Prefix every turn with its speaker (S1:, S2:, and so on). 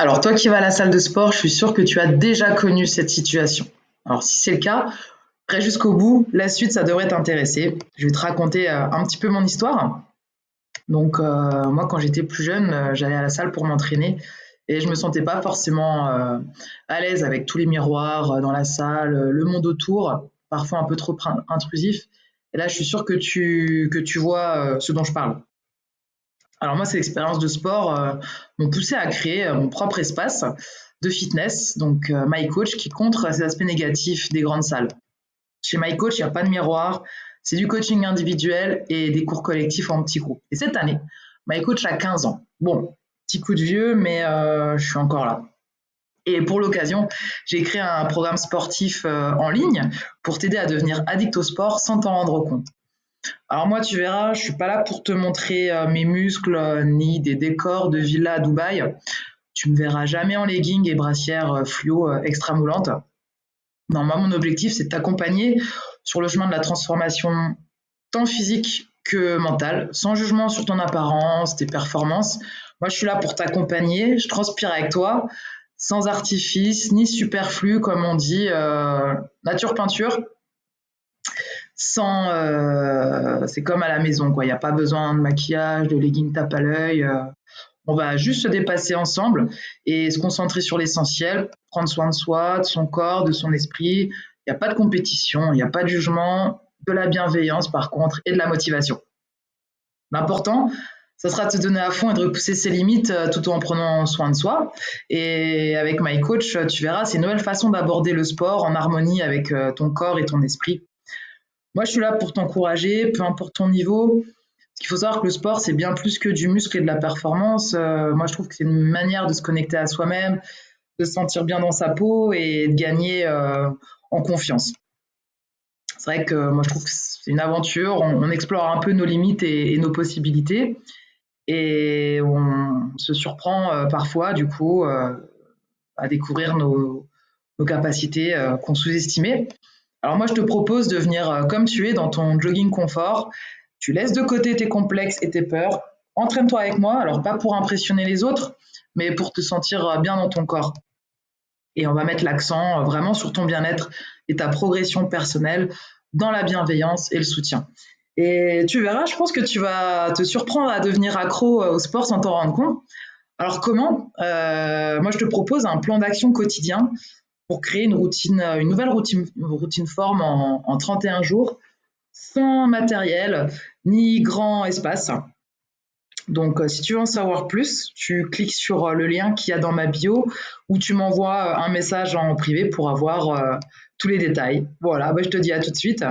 S1: Alors, toi qui vas à la salle de sport, je suis sûre que tu as déjà connu cette situation. Alors, si c'est le cas, reste jusqu'au bout. La suite, ça devrait t'intéresser. Je vais te raconter un petit peu mon histoire. Donc, moi, quand j'étais plus jeune, j'allais à la salle pour m'entraîner et je me sentais pas forcément à l'aise avec tous les miroirs dans la salle, le monde autour, parfois un peu trop intrusif. Et là, je suis sûre que tu vois ce dont je parle. Alors moi, ces expériences de sport m'ont poussé à créer mon propre espace de fitness, donc My Coach, qui contre ces aspects négatifs des grandes salles. Chez My Coach, il n'y a pas de miroir, c'est du coaching individuel et des cours collectifs en petits groupes. Et cette année, My Coach a 15 ans. Bon, petit coup de vieux, mais je suis encore là. Et pour l'occasion, j'ai créé un programme sportif en ligne pour t'aider à devenir addict au sport sans t'en rendre compte. Alors moi, tu verras, je suis pas là pour te montrer mes muscles ni des décors de villa à Dubaï. Tu me verras jamais en legging et brassière fluo extra moulante. Non, moi, mon objectif, c'est de t'accompagner sur le chemin de la transformation tant physique que mentale, sans jugement sur ton apparence, tes performances. Moi, je suis là pour t'accompagner, je transpire avec toi, sans artifice ni superflu, comme on dit, nature peinture, sans, c'est comme à la maison, quoi. Il n'y a pas besoin de maquillage, de leggings tape à l'œil. On va juste se dépasser ensemble et se concentrer sur l'essentiel, prendre soin de soi, de son corps, de son esprit. Il n'y a pas de compétition, il n'y a pas de jugement, de la bienveillance par contre et de la motivation. L'important, ça sera de se donner à fond et de repousser ses limites tout en prenant soin de soi. Et avec My Coach, tu verras, c'est une nouvelle façon d'aborder le sport en harmonie avec ton corps et ton esprit. Moi, je suis là pour t'encourager, peu importe ton niveau. Il faut savoir que le sport, c'est bien plus que du muscle et de la performance. Moi, je trouve que c'est une manière de se connecter à soi-même, de se sentir bien dans sa peau et de gagner en confiance. C'est vrai que moi, je trouve que c'est une aventure. On explore un peu nos limites et nos possibilités. Et on se surprend parfois, du coup, à découvrir nos capacités qu'on sous-estimait. Alors moi, je te propose de venir comme tu es dans ton jogging confort. Tu laisses de côté tes complexes et tes peurs. Entraîne-toi avec moi, alors pas pour impressionner les autres, mais pour te sentir bien dans ton corps. Et on va mettre l'accent vraiment sur ton bien-être et ta progression personnelle dans la bienveillance et le soutien. Et tu verras, je pense que tu vas te surprendre à devenir accro au sport sans t'en rendre compte. Alors comment Moi, je te propose un plan d'action quotidien pour créer une routine, une routine forme en 31 jours, sans matériel ni grand espace. Donc, si tu veux en savoir plus, tu cliques sur le lien qu'il y a dans ma bio ou tu m'envoies un message en privé pour avoir tous les détails. Voilà, bah, je te dis à tout de suite.